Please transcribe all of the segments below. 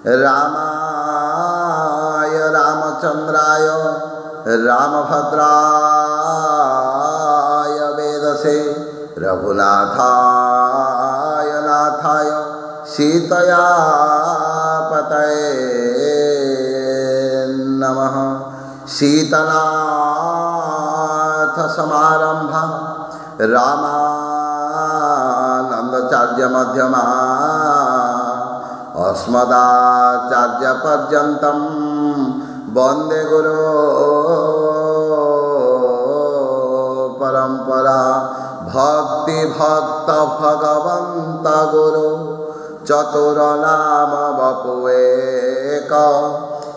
रामाय रामचंद्राय रामभद्राय वेदसे रघुनाथाय नाथाय सीतया पतये नमः। शीतनाथ समारंभा रामानंदाचार्य मध्यमा अस्मदाचार्य पर्यन्तं वन्दे गुरो परंपरा। भक्ति भक्त भगवंत गुरु चतुर नाम बपुएक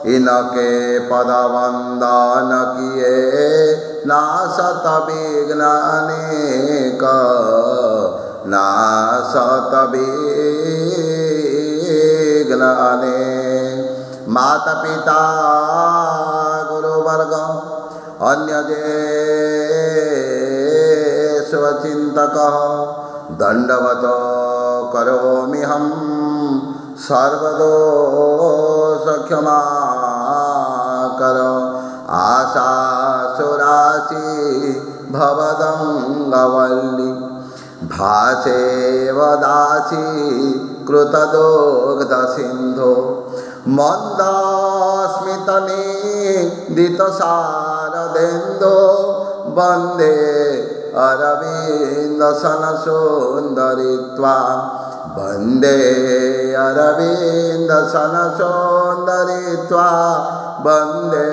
इनके पद वंदन किए नासत विघ्न अनेक नासत विघ्न अनेक। माता पिता गुरुवर्ग अन्य जे स्वचिंतक दंडवत करोमि हम सर्वदोष क्षमा करो। आशा सुराशि भवदंगवल्ली भासेव दासी कृतदोग्ध सिंधो मंदस्मितनिदित शारदेन्दो वंदे अरविंद सन सुंदरित्वा वंदे अरविंद सन सुंदरित्वा वंदे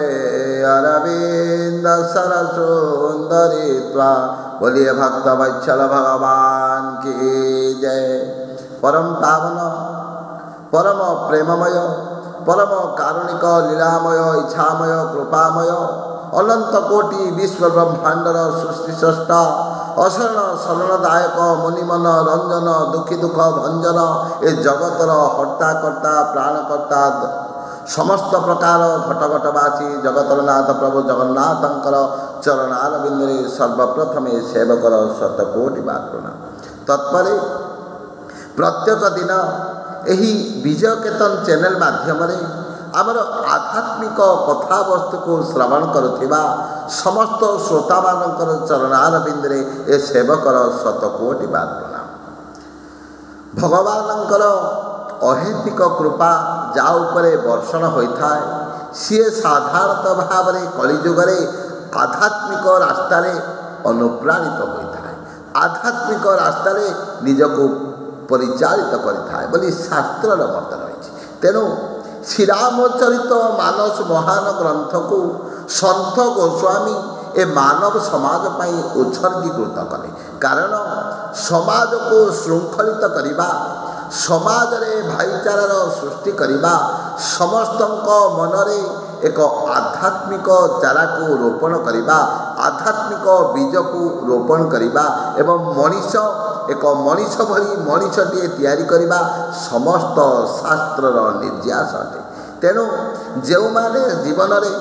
अरविंद सन सुंदरित्वा। बोलिए भक्त वत्सल भगवान की जय। परम पावन परम प्रेममय परम कारुणिक लीलामय इच्छामय कृपामय अनंत कोटि विश्व ब्रह्मांडर सृष्टि स्रष्टा अशरण शरणदायक मुनिमन रंजन दुखी दुख भंजन ए जगतर हर्ता कर्ता प्राणकर्ता समस्त प्रकार घटघटवासी जगतर नाथ प्रभु जगन्नाथंकर चरणारविंदे सर्वप्रथमे सेवकर शतकोटि बार तत्परे प्रत्येक दिन यही विजय कीर्तन चैनल माध्यम आमर आध्यात्मिक कथावस्तु को श्रवण करुथिबा समस्त श्रोता मानकर चरणारविंदे ए सेवकर शतकोटि बार प्रणाम। भगवानंकर अहेतुक कृपा जा उपरे वर्षण होता है सी साधारणतः भाव में कलिजुगे आध्यात्मिक रास्तार अनुप्राणित होता है आध्यात्मिक रास्तार निजको परिचालित करता है बोली शास्त्र मत रही। तेणु श्रीरामचरित मानस महान ग्रंथ को सन्थ गोस्वामी ए मानव समाज पाई उत्सर्गीकृत कले कारण समाज को श्रृंखलित करने समाज रे भाईचारार सृष्टि करने समस्त मनरे एक आध्यात्मिक चारा को रोपण करने आध्यात्मिक बीज को रोपण करने एवं मनीष एक मनीष भली मनीषटे तैयारी करने समस्त शास्त्रर निर्यास अटे। तेणु जो माने जीवन में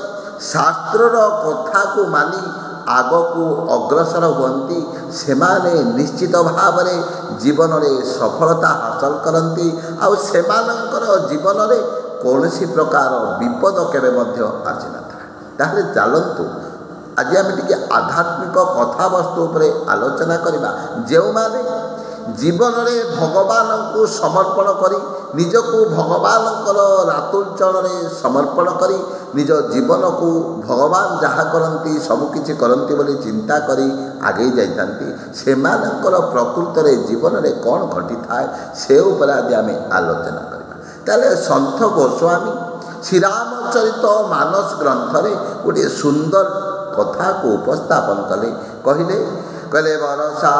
शास्त्रर कथा को मानी आग को अग्रसर हुंती से माने निश्चित भाव में जीवन में सफलता हासिल करती से जीवन में कौन सी प्रकार विपद केवे आसी न था। चलतु आज आम टे आध्यात्मिक कथावस्तु उपरे आलोचना करवा जो माने जीवन में भगवान को समर्पण करी निजको भगवान रातुलचरण समर्पण करी निज जीवन को भगवान जहाँ करती सबकि करती बोली चिंता करी आगे जाती से प्रकृत जीवन में कौन घटी थाए से उपर आज आम आलोचना करवा। ताले सन्थ गोस्वामी श्रीरामचरित मानस ग्रंथ रे गोटे सुंदर कथा को उपस्थापन कले कहले बरसा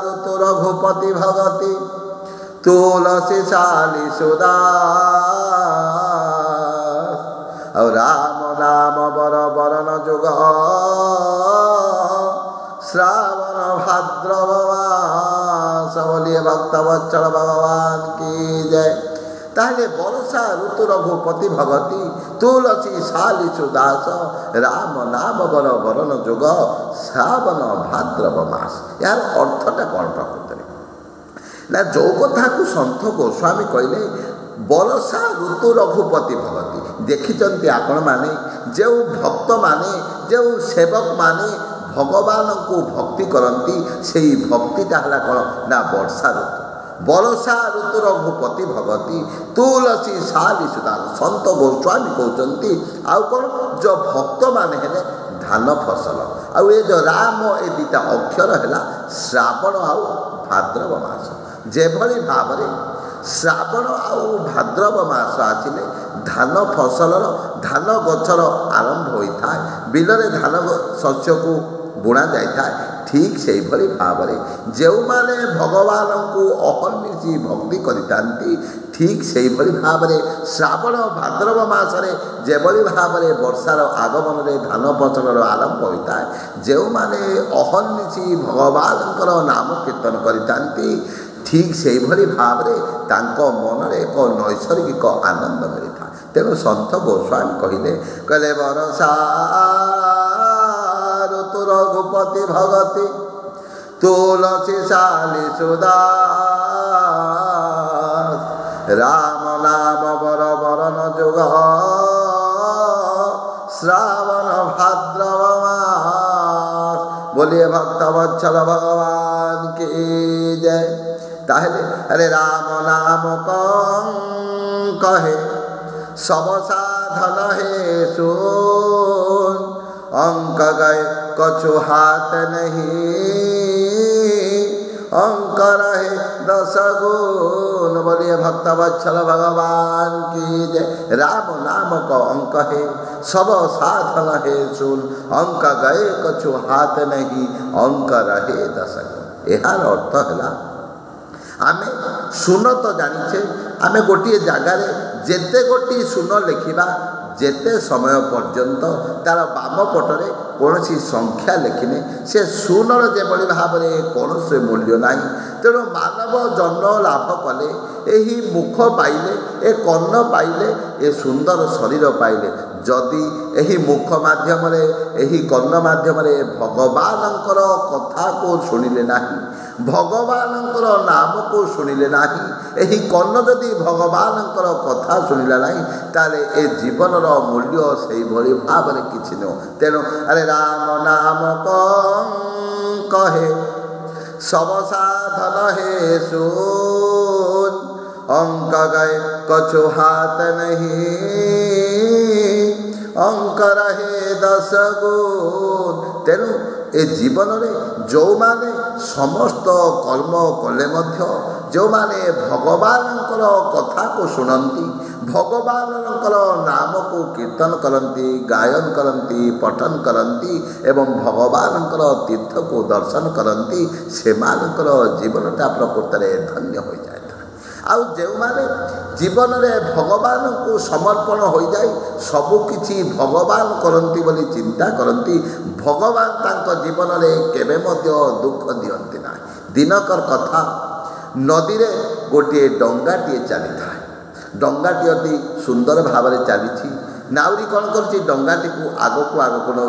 ऋतु रघुपति भगति तुलसी शाली सुदास और राम नाम बर बरन जुग श्रावण भाद्रव मास। बोलिए भक्त वत्सल भगवान की जय। ताहले बरसा ऋतु रघुपति भगति तुलसी शाली सुदास राम नाम बर बरन जुग श्रावण भाद्रव मास। यार अर्थटा कौन प्रकृत ନା ଯେଉଁ କଥାକୁ ସନ୍ଥ ଗୋସ୍ୱାମୀ କହିଲେ ବରଷା ଋତୁ ରଘୁପତି ଭଗତି। ଦେଖିଛନ୍ତି ଆପଣମାନେ ଯେଉଁ ଭକ୍ତମାନେ ଯେଉଁ ସେବକମାନେ ଭଗବାନଙ୍କୁ ଭକ୍ତି କରନ୍ତି ସେହି ଭକ୍ତିଟା ହେଲା କ'ଣ ନା ବର୍ଷା ଋତୁ। ବରଷା ଋତୁ ରଘୁପତି ଭଗତି ତୁଳସୀ ଶାଲି ସୁଦାନ। ସନ୍ଥ ଗୋସ୍ୱାମୀ କହୁଛନ୍ତି ଆଉ କ'ଣ ଯେଉଁ ଭକ୍ତମାନେ ହେଲେ ଧାନ ଫସଲ। ଆଉ ଏ ଯେଉଁ ରାମ ଏ ଦୁଇଟା ଅକ୍ଷର ହେଲା ଶ୍ରାବଣ ଆଉ ଭାଦ୍ରବ ମାସ। ଯେଭଳି ଭାବରେ ଶ୍ରାବଣ ଆଉ ଭାଦ୍ରବ ମାସ ଆସିଲେ ଧାନ ଫସଲର ଧାନ ଗଛର ଆରମ୍ଭ ହୋଇଥାଏ, ବିଲରେ ଧାନ ଶସ୍ୟକୁ ବୁଣା ଯାଇଥାଏ। ଠିକ୍ ସେହିଭଳି ଭାବରେ ଯେଉଁମାନେ ଭଗବାନଙ୍କୁ ଅହର୍ନିଶି ଭକ୍ତି କରିଥାନ୍ତି ଠିକ୍ ସେହିଭଳି ଭାବରେ ଶ୍ରାବଣ ଭାଦ୍ରବ ମାସରେ ଯେଭଳି ଭାବରେ ବର୍ଷାର ଆଗମନରେ ଧାନ ଫସଲର ଆରମ୍ଭ ହୋଇଥାଏ, ଯେଉଁମାନେ ଅହର୍ନିଶି ଭଗବାନଙ୍କର ନାମ କୀର୍ତ୍ତନ କରିଥାନ୍ତି ଠିକ୍ ସେହିଭଳି ଭାବରେ ତାଙ୍କ ମନରେ ଏକ ନୈସର୍ଗିକ ଆନନ୍ଦ ମିଳିଥାଏ। ତେଣୁ ସନ୍ଥ ଗୋସ୍ୱାମୀ କହିଲେ ବରଷା ଋତୁ ରଘୁପତି ଭଗତି ତୁଳସୀ ଶାଲି ସୁଦାସ। ରାମ ନାମ ବର ବରନ ଯୁଗ ଶ୍ରାବଣ ଭାଦ୍ରବ ମାସ। बोलिए भक्त वत्सल भगवान की जय। ताहले अरे राम नाम कौन कहे सब साधन है सुन। अंक गए कछु हाथ नहीं अंक रहे 10 गुण। बोलिए भक्त वत्सल भगवान की जय। राम नाम को अंक है सब साधन है सुन। अंक गए कछु हाथ नहीं अंक रहे 10 गुण। यार अर्थ है आमे शून तो जानिछे आमे गोटे जगार जेते गोटी शून लिखा जेते समय पर्यंत तार बाम पटरे कौन संख्या लिखिने से शूनर जेभली भाव में कौन से मूल्य नहीं। तेणु मानव जन्म लाभ कले यही मुख पाइले ए कर्ण पाइले ए सुंदर शरीर पाइले जदि यही मुख माध्यम यही कर्ण माध्यम भगवानंकर कथा को शुणिले नहीं भगवानंकर नाम को शुणिले नहीं यही कर्ण जदि भगवानंकर कथा शुणिला नहीं ताले ए जीवनर मूल्य से भली भाव में किछि न। तेणु अरे राम नाम कौन कहे सब साधन है सुन। अंक गए कछु हाथ नहीं अंक रहे 10 गुण। तेणु ए जीवन में जो माने समस्त कर्म कले मध्य जो माने भगवानंकर कथा को सुनती भगवानंकर नाम को कीर्तन करती गायन करती पठन करती एवं भगवानंकर तीर्थ को दर्शन करती से मानकर जीवनटा प्रकृत में धन्य हो जाए। आउ जो माने जीवन में भगवान को समर्पण हो जाए सबकि भगवान करती बोली चिंता करती भगवान तांको जीवन में केबे मध्य दुख दियंती ना। दिनकर कथा नदी रे गोटे डंगाटीए चली था डंगाटी अति सुंदर भाव में चली नाउरी कौन करुँची डंगाटी को आगक आगक नौ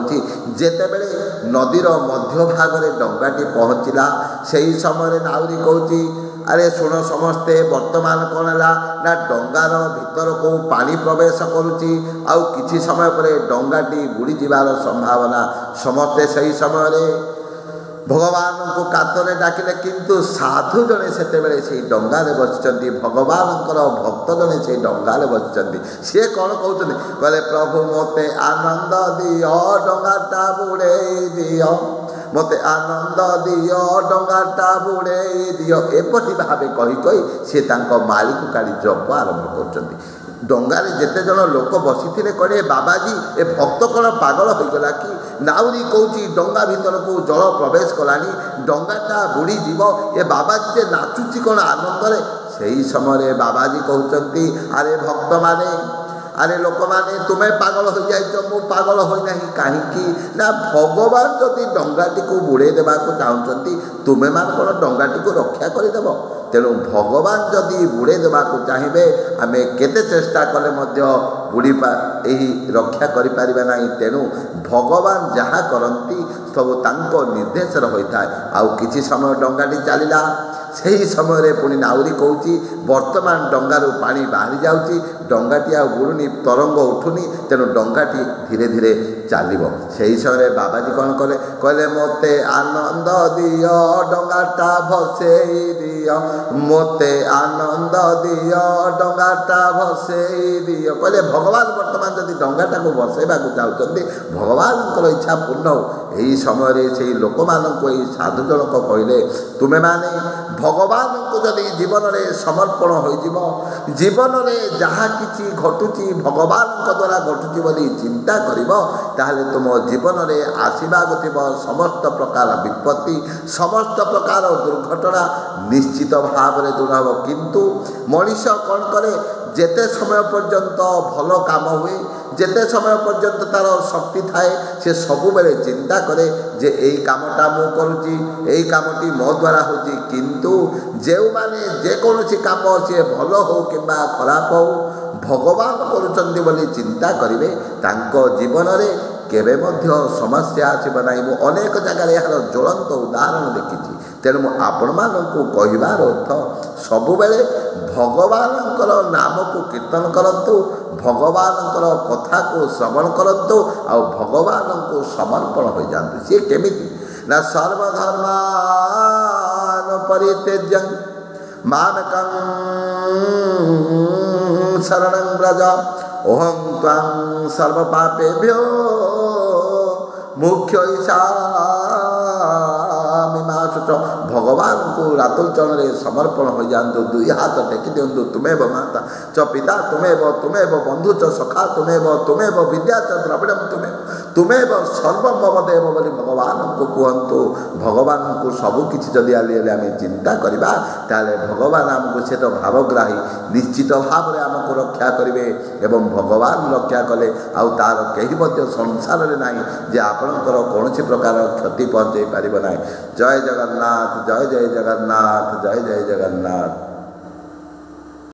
जेतेबेले नदीर मध्य भाग में डंगाटी पहुँचला से समय नाउरी कहूँ अरे शुण समस्ते वर्तमान कौन है ना डंगार भीतर को पानी प्रवेश करुच्ची आउ किछि समय पर डंगाटी बुड़ी जीवार संभावना समस्ते सही समय भगवान को कातरे डाकिले किंतु साधु जने सेतेबेले से डंगारे बसिचंती भगवानंकर भक्त जने से डंगारे बसिचंती सी कौन कहते कहले प्रभु मोते आनंद दियो डंगाटा बुड़े दियो मते आनंद दियो डंगाटा बुड़े दियो एपरि भावे कही कही से तांको माली को काली जप आरंभ करचंती। डंगारे जेते जन लोक बसी कहे बाबाजी ए भक्त कौन पागल हो गला कि नाउरी कहूँ डंगा भीतर को जल प्रवेश कलानी डंगाटा बुड़ी जीव ए बाबाजी जे नाचुची कौन आनंद से समय बाबाजी कहते अरे भक्त माने अरे लोक मैंने तुम्हें पागल हो जाइछ मु पागल होना कहीं ना भगवान जदि डंगाटी को बुड़े देवा चाहते तुम्हें मान कौन डंगाटी को रक्षा करदेव। तेणु भगवान जदि बुड़े देवा चाहिए आमे केते चेष्टा कले बुड़ी ଏହି ରକ୍ଷା କରିପାରିବା ନାହିଁ। ତେଣୁ ଭଗବାନ ଯାହା କରନ୍ତି ସବୁ ତାଙ୍କ ନିର୍ଦ୍ଦେଶରେ ହୋଇଥାଏ। ଆଉ କିଛି ସମୟ ଡଙ୍ଗାଟି ଚାଲିଲା, ସେହି ସମୟରେ ପୁଣି ନାଉରୀ କହୁଛି ବର୍ତ୍ତମାନ ଡଙ୍ଗାରୁ ପାଣି ବାହାରି ଯାଉଛି, ଡଙ୍ଗାଟି ଆଉ ବୁଡ଼ୁନି, ତରଙ୍ଗ ଉଠୁନି, ତେଣୁ ଡଙ୍ଗାଟି ଧୀରେ ଧୀରେ ଚାଲିବ। ସେହି ସମୟରେ ବାବାଜୀ କ'ଣ କଲେ, କହିଲେ ମୋତେ ଆନନ୍ଦ ଦିଅ ଡଙ୍ଗାଟା ଭସେଇ ଦିଅ, ମୋତେ ଆନନ୍ଦ ଦିଅ ଡଙ୍ଗାଟା ଭସେଇ ଦିଅ। କହିଲେ ଭଗବାନ ବର୍ତ୍ତମାନ ଯଦି ଡଙ୍ଗାଟାକୁ ଭସେଇବାକୁ ଚାହୁଁଛନ୍ତି, ଭଗବାନଙ୍କର ଇଚ୍ଛା ପୂର୍ଣ୍ଣ ହେଉ। ଏହି ସମୟରେ ସେହି ଲୋକମାନଙ୍କୁ ଏହି ସାଧୁ ଜଣକ କହିଲେ, ତୁମେମାନେ ଭଗବାନଙ୍କୁ ଯଦି ଜୀବନରେ ସମର୍ପଣ ହୋଇଯିବ, ଜୀବନରେ ଯାହା କିଛି ଘଟୁଛି ଭଗବାନଙ୍କ ଦ୍ୱାରା ଘଟୁଛି ବୋଲି ଚିନ୍ତା କରିବ, ତାହେଲେ ତୁମ ଜୀବନରେ ଆସିବାକୁ ଥିବା ସମସ୍ତ ପ୍ରକାର ବିପତ୍ତି, ସମସ୍ତ ପ୍ରକାର ଦୁର୍ଘଟଣା ନିଶ୍ଚିତ ଭାବରେ ଦୂର ହେବ। କିନ୍ତୁ ମଣିଷ କ'ଣ କରେ, ଯେତେ ସମୟ ପର୍ଯ୍ୟନ୍ତ ଭଲ କାମ ହୁଏ, ଯେତେ ସମୟ ପର୍ଯ୍ୟନ୍ତ ତା'ର ଶକ୍ତି ଥାଏ, ସେ ସବୁବେଳେ ଚିନ୍ତା କରେ ଯେ ଏଇ କାମଟା ମୁଁ କରୁଛି, ଏଇ କାମଟି ମୋ ଦ୍ୱାରା ହେଉଛି। କିନ୍ତୁ ଯେଉଁମାନେ ଯେକୌଣସି କାମ ସିଏ ଭଲ ହେଉ କିମ୍ବା ଖରାପ ହେଉ ଭଗବାନ କରୁଛନ୍ତି ବୋଲି ଚିନ୍ତା କରିବେ, ତାଙ୍କ ଜୀବନରେ କେବେ ମଧ୍ୟ ସମସ୍ୟା ଆସିବ ନାହିଁ। ମୁଁ ଅନେକ ଜାଗାରେ ଏହାର ଜ୍ୱଳନ୍ତ ଉଦାହରଣ ଦେଖିଛି। ତେଣୁ ମୁଁ ଆପଣମାନଙ୍କୁ କହିବାର ଅର୍ଥ, ସବୁବେଳେ ଭଗବାନଙ୍କର ନାମକୁ କୀର୍ତ୍ତନ କରନ୍ତୁ, ଭଗବାନଙ୍କର କଥାକୁ ଶ୍ରବଣ କରନ୍ତୁ, ଆଉ ଭଗବାନଙ୍କୁ ସମର୍ପଣ ହୋଇଯାଆନ୍ତୁ। ସିଏ କେମିତି ନା ସର୍ବଧର୍ମାନ ପରିତ୍ୟଜ୍ୟ ମାମେକଂ ଶରଣଂ ବ୍ରଜ ଅହଂ ତ୍ୱାଂ ସର୍ବପାପେଭ୍ୟୋ ମୁଖ୍ୟ ଇଶାମି ମା ଶୁଚ। ଭଗବାନଙ୍କୁ ରାତୁଲ ଚରଣରେ ସମର୍ପଣ ହୋଇଯାଆନ୍ତୁ, ଦୁଇ ହାତ ଟେକି ଦିଅନ୍ତୁ। ତୁମେବ ମାତା ଚ ପିତା ତୁମେବ, ତୁମେବ ବନ୍ଧୁ ଚ ସଖା ତୁମେବ, ତୁମେବ ବିଦ୍ୟା ଚ ଦ୍ରବିଡ଼ମ୍ ତୁମେବ, ତୁମେବ ସର୍ବମମ ଦେବ ବୋଲି ଭଗବାନଙ୍କୁ କୁହନ୍ତୁ। ଭଗବାନଙ୍କୁ ସବୁକିଛି ଯଦି ଆମେ ଚିନ୍ତା କରିବା, ତାହେଲେ ଭଗବାନ ଆମକୁ ସେ ତ ଭାବଗ୍ରାହୀ, ନିଶ୍ଚିତ ଭାବରେ ଆମକୁ ରକ୍ଷା କରିବେ। ଏବଂ ଭଗବାନ ରକ୍ଷା କଲେ ଆଉ ତା'ର କେହି ମଧ୍ୟ ସଂସାରରେ ନାହିଁ ଯେ ଆପଣଙ୍କର କୌଣସି ପ୍ରକାର କ୍ଷତି ପହଞ୍ଚାଇ ପାରିବ ନାହିଁ। ଜୟ ଜଗନ୍ନାଥ, ଜୟ ଜୟ ଜଗନ୍ନାଥ, ଜୟ ଜୟ ଜଗନ୍ନାଥ।